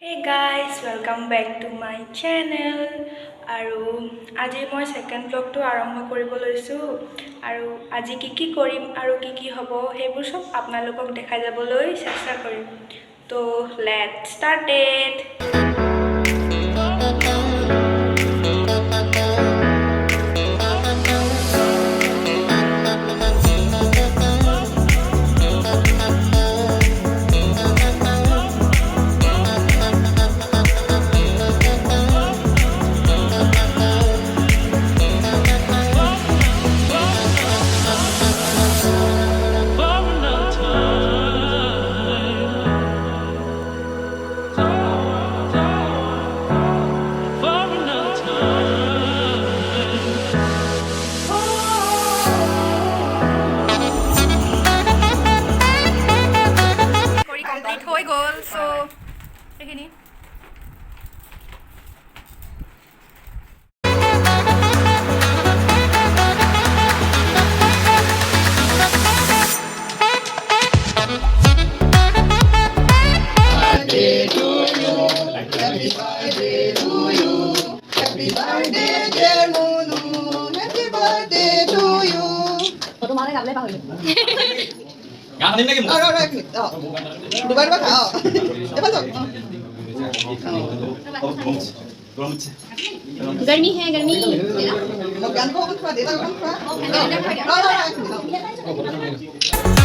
Hey guys, welcome back to my channel. আৰু আজি মই সেকেন্ড ব্লগটো আৰম্ভ কৰিব লৈছো আৰু আজি কি কৰিম আৰু কি হ'ব হেবোৰ সব আপোনালোকক দেখাই যাবলৈ চেষ্টা কৰিম তো লেটস ষ্টাৰ্ট ইট হৈ গ'ল সো এইখিনি Happy birthday, dear Monu. Happy birthday to you. তোমারে গাবলে পাহৰি গান শুনিম নেকি Oh, right, right. Oh. দুবাৰ দুবাৰ খাওঁ। এবাৰ যাওক। गर्मी है गर्मी মোক গান কওঁ খোৱা, দেউতাক অকণ খোৱা। Right, right, right.